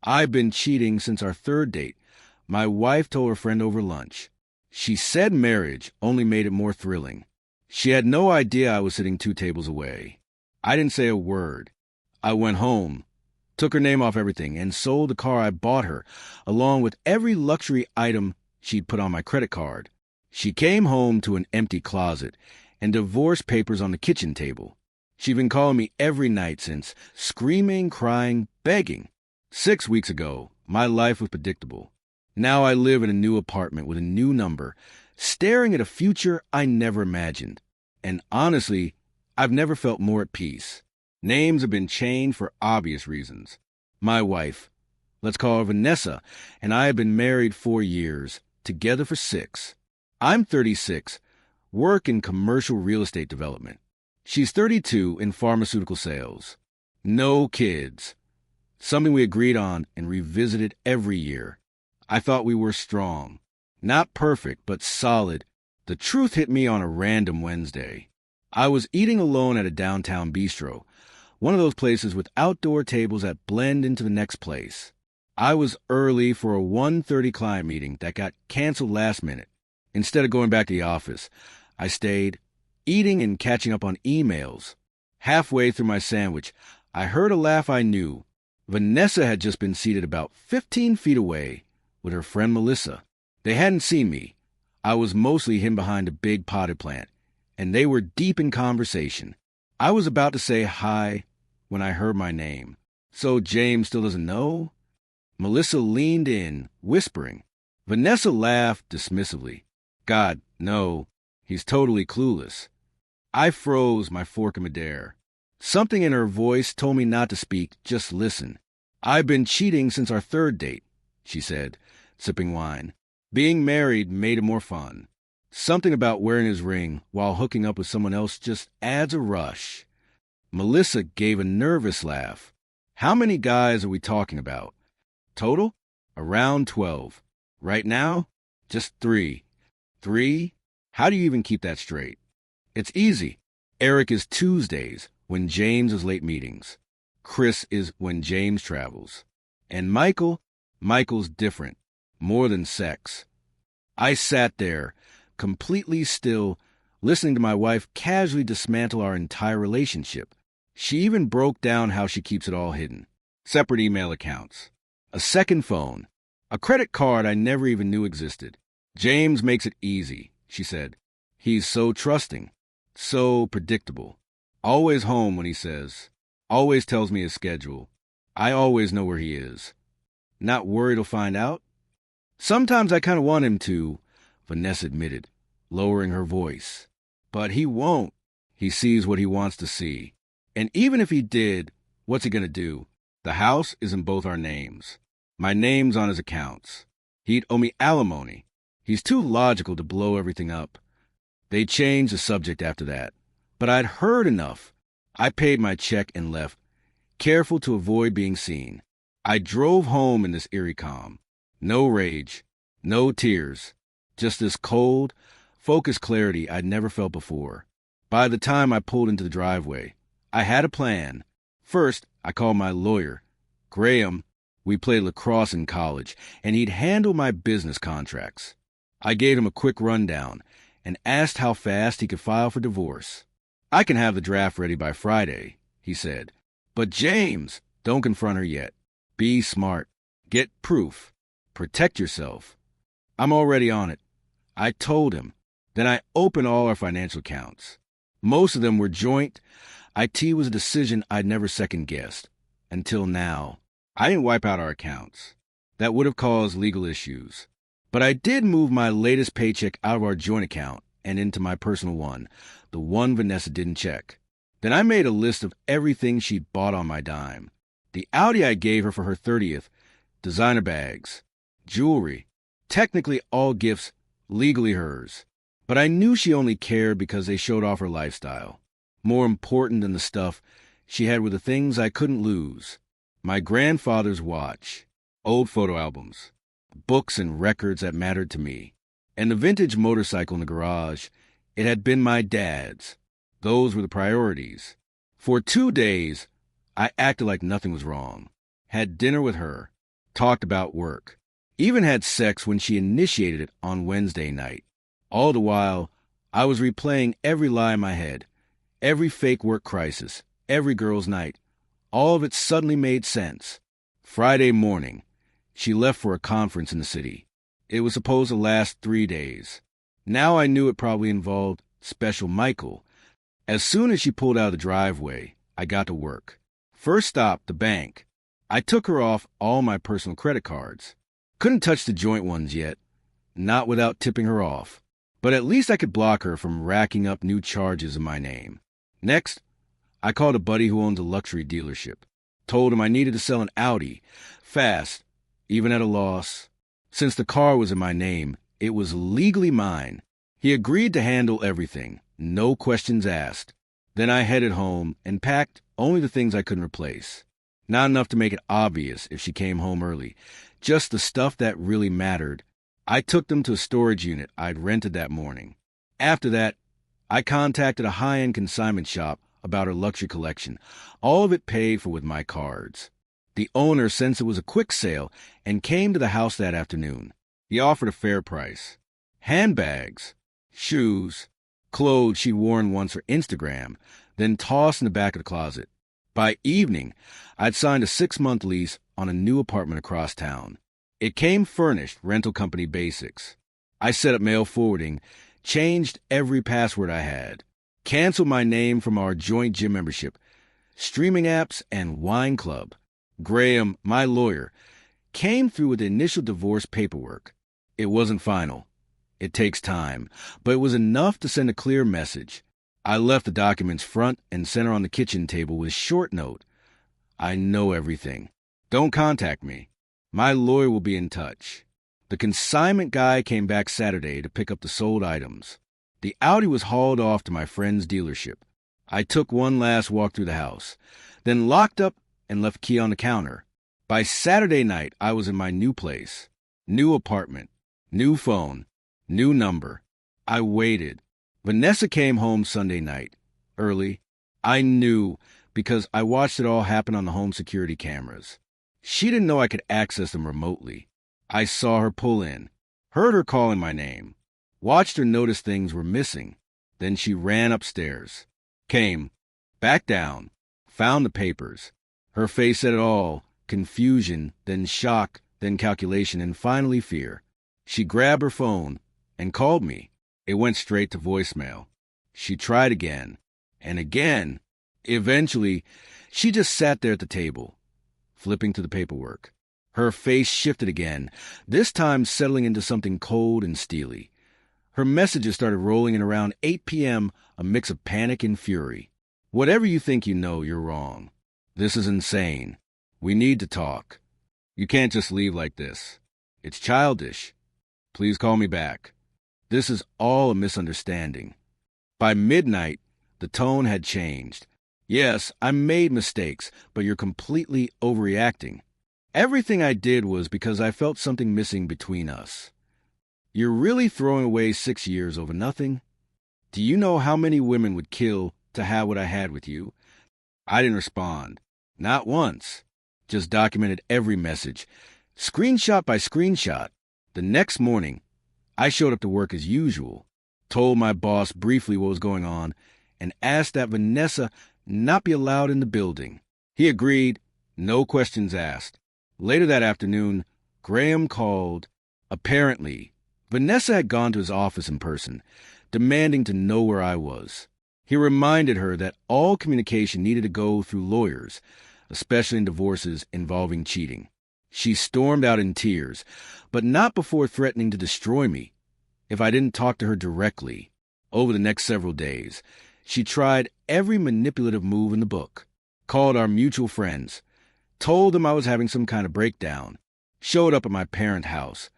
I've been cheating since our third date. My wife told her friend over lunch. She said marriage only made it more thrilling. She had no idea I was sitting 2 tables away. I didn't say a word. I went home, took her name off everything, and sold the car I bought her, along with every luxury item she'd put on my credit card. She came home to an empty closet and divorce papers on the kitchen table. She'd been calling me every night since, screaming, crying, begging. 6 weeks ago, my life was predictable. Now I live in a new apartment with a new number, staring at a future I never imagined. And honestly, I've never felt more at peace. Names have been changed for obvious reasons. My wife, let's call her Vanessa, and I have been married 4 years, together for 6. I'm 36, work in commercial real estate development. She's 32 in pharmaceutical sales. No kids. Something we agreed on and revisited every year. I thought we were strong. Not perfect, but solid. The truth hit me on a random Wednesday. I was eating alone at a downtown bistro, one of those places with outdoor tables that blend into the next place. I was early for a 1:30 client meeting that got canceled last minute. Instead of going back to the office, I stayed, eating and catching up on emails. Halfway through my sandwich, I heard a laugh I knew. Vanessa had just been seated about 15 feet away with her friend Melissa. They hadn't seen me. I was mostly hidden behind a big potted plant, and they were deep in conversation. I was about to say hi when I heard my name. So James still doesn't know? Melissa leaned in, whispering. Vanessa laughed dismissively. God, no, he's totally clueless. I froze, my fork in midair. Something in her voice told me not to speak, just listen. I've been cheating since our third date, she said, sipping wine. Being married made it more fun. Something about wearing his ring while hooking up with someone else just adds a rush. Melissa gave a nervous laugh. How many guys are we talking about? Total? Around 12. Right now? Just 3. 3? How do you even keep that straight? It's easy. Eric is Tuesdays, when James is late meetings. Chris is when James travels. And Michael's different. More than sex. I sat there, completely still, listening to my wife casually dismantle our entire relationship. She even broke down how she keeps it all hidden. Separate email accounts. A second phone. A credit card I never even knew existed. James makes it easy, she said. He's so trusting. So predictable. Always home when he says. Always tells me his schedule. I always know where he is. Not worried he'll find out? Sometimes I kind of want him to, Vanessa admitted, lowering her voice. But he won't. He sees what he wants to see. And even if he did, what's he going to do? The house is in both our names. My name's on his accounts. He'd owe me alimony. He's too logical to blow everything up. They changed the subject after that. But I'd heard enough. I paid my check and left, careful to avoid being seen. I drove home in this eerie calm. No rage, no tears, just this cold, focused clarity I'd never felt before. By the time I pulled into the driveway, I had a plan. First, I called my lawyer, Graham. We played lacrosse in college, and he'd handle my business contracts. I gave him a quick rundown and asked how fast he could file for divorce. I can have the draft ready by Friday, he said. But James, don't confront her yet. Be smart. Get proof. Protect yourself. I'm already on it. I told him. Then I opened all our financial accounts. Most of them were joint. IT was a decision I'd never second-guessed. Until now. I didn't wipe out our accounts. That would have caused legal issues. But I did move my latest paycheck out of our joint account and into my personal one, the one Vanessa didn't check. Then I made a list of everything she'd bought on my dime. The Audi I gave her for her 30th, designer bags, jewelry, technically all gifts legally hers. But I knew she only cared because they showed off her lifestyle. More important than the stuff she had were the things I couldn't lose. My grandfather's watch, old photo albums, books and records that mattered to me, and the vintage motorcycle in the garage. It had been my dad's. Those were the priorities. For 2 days, I acted like nothing was wrong. Had dinner with her. talked about work, even had sex when she initiated it on Wednesday night. All the while, I was replaying every lie in my head, every fake work crisis, every girl's night. All of it suddenly made sense. Friday morning, she left for a conference in the city. It was supposed to last 3 days. Now I knew it probably involved Special Michael. As soon as she pulled out of the driveway, I got to work. First stop, the bank. I took her off all my personal credit cards. Couldn't touch the joint ones yet, not without tipping her off. But at least I could block her from racking up new charges in my name. Next, I called a buddy who owned a luxury dealership. Told him I needed to sell an Audi, fast, even at a loss. Since the car was in my name, it was legally mine. He agreed to handle everything, no questions asked. Then I headed home and packed only the things I couldn't replace. Not enough to make it obvious if she came home early, just the stuff that really mattered. I took them to a storage unit I'd rented that morning. After that, I contacted a high-end consignment shop about her luxury collection, all of it paid for with my cards. The owner sensed it was a quick sale and came to the house that afternoon. He offered a fair price. Handbags, shoes, clothes she'd worn once for Instagram, then tossed in the back of the closet. By evening, I'd signed a 6-month lease on a new apartment across town. It came furnished, rental company basics. I set up mail forwarding, changed every password I had, canceled my name from our joint gym membership, streaming apps, and wine club. Graham, my lawyer, came through with the initial divorce paperwork. It wasn't final. It takes time, but it was enough to send a clear message. I left the documents front and center on the kitchen table with a short note. I know everything. Don't contact me. My lawyer will be in touch. The consignment guy came back Saturday to pick up the sold items. The Audi was hauled off to my friend's dealership. I took one last walk through the house, then locked up and left key on the counter. By Saturday night, I was in my new place. New apartment, new phone, new number. I waited. Vanessa came home Sunday night, early. I knew because I watched it all happen on the home security cameras. She didn't know I could access them remotely. I saw her pull in, heard her calling my name, watched her notice things were missing. Then she ran upstairs, came, back down, found the papers. Her face said it all, confusion, then shock, then calculation, and finally fear. She grabbed her phone and called me. It went straight to voicemail. She tried again, and again. Eventually, she just sat there at the table, flipping to the paperwork. Her face shifted again, this time settling into something cold and steely. Her messages started rolling in around 8 p.m., a mix of panic and fury. Whatever you think you know, you're wrong. This is insane. We need to talk. You can't just leave like this. It's childish. Please call me back. This is all a misunderstanding. By midnight, the tone had changed. Yes, I made mistakes, but you're completely overreacting. Everything I did was because I felt something missing between us. You're really throwing away 6 years over nothing? Do you know how many women would kill to have what I had with you? I didn't respond. Not once. Just documented every message, screenshot by screenshot. The next morning, I showed up to work as usual, told my boss briefly what was going on, and asked that Vanessa not be allowed in the building. He agreed, no questions asked. Later that afternoon, Graham called. Apparently, Vanessa had gone to his office in person, demanding to know where I was. He reminded her that all communication needed to go through lawyers, especially in divorces involving cheating. She stormed out in tears, but not before threatening to destroy me if I didn't talk to her directly. Over the next several days, she tried every manipulative move in the book, called our mutual friends, told them I was having some kind of breakdown, showed up at my parents' house.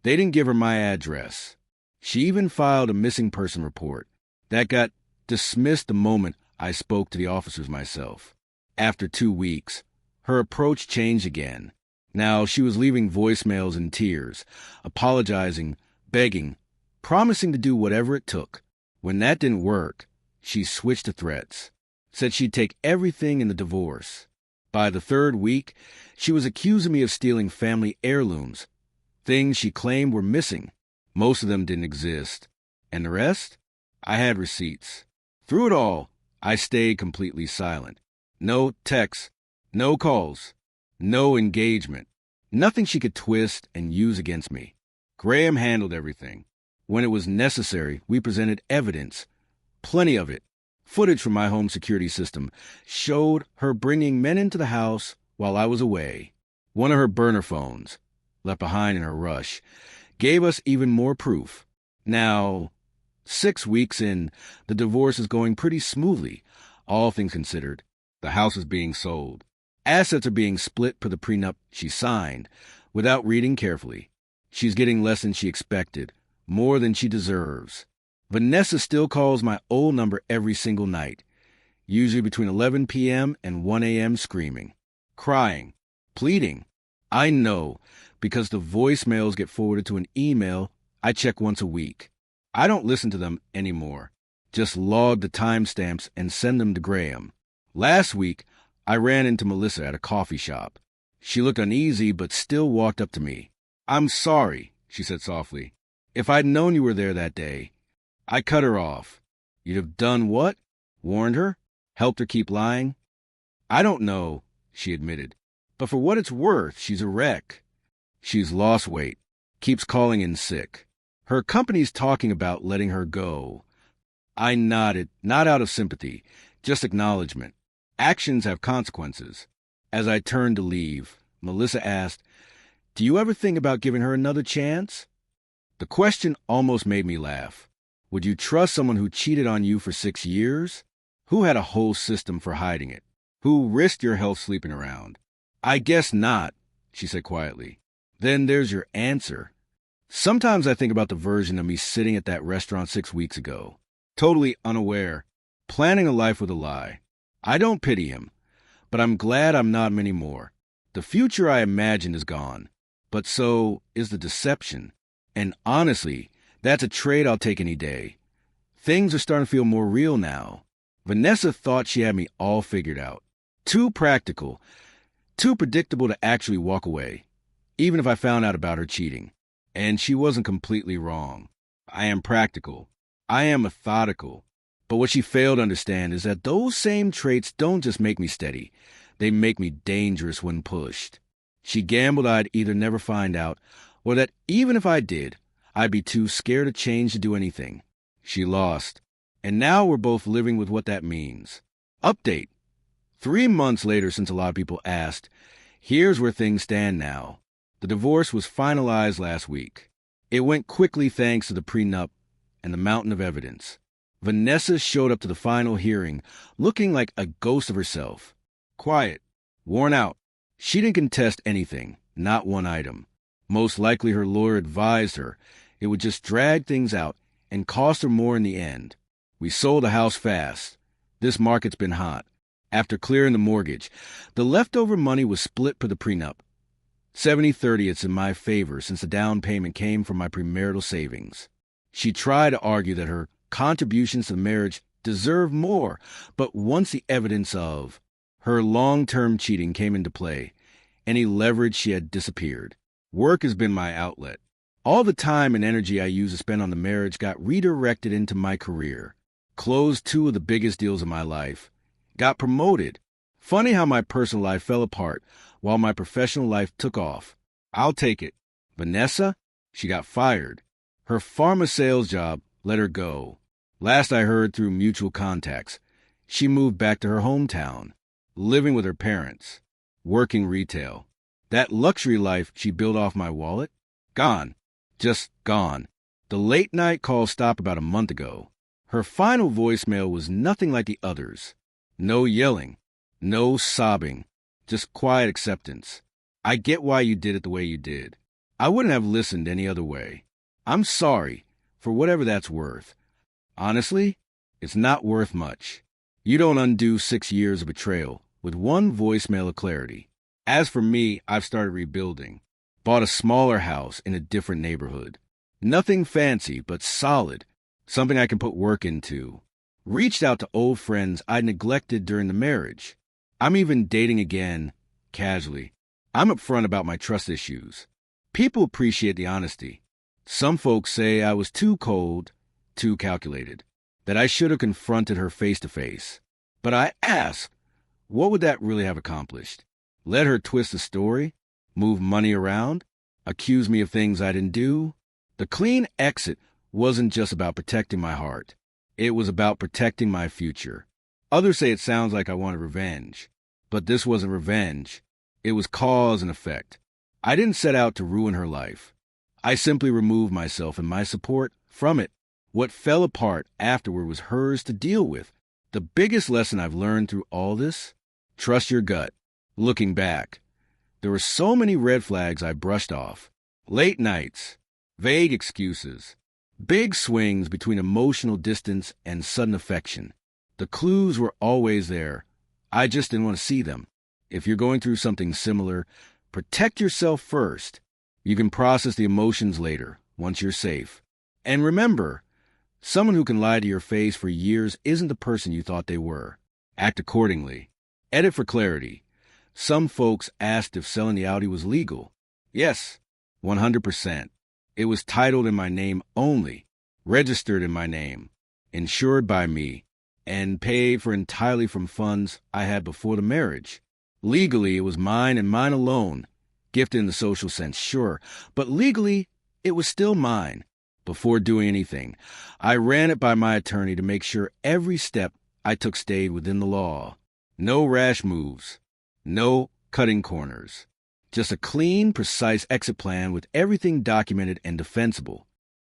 They didn't give her my address. She even filed a missing person report that got dismissed the moment I spoke to the officers myself. After 2 weeks, her approach changed again. Now she was leaving voicemails in tears, apologizing, begging, promising to do whatever it took. When that didn't work, she switched to threats, said she'd take everything in the divorce. By the third week, she was accusing me of stealing family heirlooms, things she claimed were missing. Most of them didn't exist. And the rest? I had receipts. Through it all, I stayed completely silent. No texts, no calls, no engagement. Nothing she could twist and use against me. Graham handled everything. When it was necessary, we presented evidence. Plenty of it. Footage from my home security system showed her bringing men into the house while I was away. One of her burner phones, left behind in her rush, gave us even more proof. Now, 6 weeks in, the divorce is going pretty smoothly, all things considered. The house is being sold. Assets are being split per the prenup she signed, without reading carefully. She's getting less than she expected, more than she deserves. Vanessa still calls my old number every single night, usually between 11 p.m. and 1 a.m. screaming, crying, pleading. I know, because the voicemails get forwarded to an email I check once a week. I don't listen to them anymore. Just log the timestamps and send them to Graham. Last week, I ran into Melissa at a coffee shop. She looked uneasy but still walked up to me. "I'm sorry," she said softly. "If I'd known you were there that day." I cut her off. "You'd have done what?" Warned her? Helped her keep lying? "I don't know," she admitted. "But for what it's worth, she's a wreck. She's lost weight. Keeps calling in sick. Her company's talking about letting her go." I nodded, not out of sympathy, just acknowledgement. Actions have consequences. As I turned to leave, Melissa asked, "Do you ever think about giving her another chance?" The question almost made me laugh. Would you trust someone who cheated on you for 6 years? Who had a whole system for hiding it? Who risked your health sleeping around? "I guess not," she said quietly. "Then there's your answer." Sometimes I think about the version of me sitting at that restaurant 6 weeks ago, totally unaware, planning a life with a lie. I don't pity him, but I'm glad I'm not him anymore. The future I imagined is gone, but so is the deception. And honestly, that's a trade I'll take any day. Things are starting to feel more real now. Vanessa thought she had me all figured out. Too practical, too predictable to actually walk away, even if I found out about her cheating. And she wasn't completely wrong. I am practical. I am methodical. But what she failed to understand is that those same traits don't just make me steady. They make me dangerous when pushed. She gambled I'd either never find out, or that even if I did, I'd be too scared to change to do anything. She lost. And now we're both living with what that means. Update. 3 months later, since a lot of people asked, here's where things stand now. The divorce was finalized last week. It went quickly thanks to the prenup and the mountain of evidence. Vanessa showed up to the final hearing, looking like a ghost of herself. Quiet, worn out. She didn't contest anything, not one item. Most likely her lawyer advised her it would just drag things out and cost her more in the end. We sold the house fast. This market's been hot. After clearing the mortgage, the leftover money was split per the prenup. 70-30 it's in my favor since the down payment came from my premarital savings. She tried to argue that her contributions to the marriage deserve more, but once the evidence of her long-term cheating came into play, any leverage she had disappeared. Work has been my outlet. All the time and energy I used to spend on the marriage got redirected into my career. Closed 2 of the biggest deals of my life. Got promoted. Funny how my personal life fell apart while my professional life took off. I'll take it. Vanessa? She got fired. Her pharma sales job let her go. Last I heard through mutual contacts, she moved back to her hometown, living with her parents, working retail. That luxury life she built off my wallet? Gone. Just gone. The late night call stopped about a month ago. Her final voicemail was nothing like the others. No yelling. No sobbing. Just quiet acceptance. I get why you did it the way you did. I wouldn't have listened any other way. I'm sorry, for whatever that's worth. Honestly, it's not worth much. You don't undo 6 years of betrayal with one voicemail of clarity. As for me, I've started rebuilding. Bought a smaller house in a different neighborhood. Nothing fancy, but solid. Something I can put work into. Reached out to old friends I neglected during the marriage. I'm even dating again, casually. I'm upfront about my trust issues. People appreciate the honesty. Some folks say I was too cold, too calculated, that I should have confronted her face to face. But I ask, what would that really have accomplished? Let her twist the story? Move money around? Accuse me of things I didn't do? The clean exit wasn't just about protecting my heart. It was about protecting my future. Others say it sounds like I wanted revenge. But this wasn't revenge. It was cause and effect. I didn't set out to ruin her life. I simply removed myself and my support from it. What fell apart afterward was hers to deal with. The biggest lesson I've learned through all this? Trust your gut. Looking back, there were so many red flags I brushed off. Late nights, vague excuses, big swings between emotional distance and sudden affection. The clues were always there. I just didn't want to see them. If you're going through something similar, protect yourself first. You can process the emotions later, once you're safe. And remember, someone who can lie to your face for years isn't the person you thought they were. Act accordingly. Edit for clarity. Some folks asked if selling the Audi was legal. Yes, 100%. It was titled in my name only, registered in my name, insured by me, and paid for entirely from funds I had before the marriage. Legally, it was mine and mine alone. Gifted in the social sense, sure, but legally, it was still mine. Before doing anything, I ran it by my attorney to make sure every step I took stayed within the law. No rash moves. No cutting corners. Just a clean, precise exit plan with everything documented and defensible.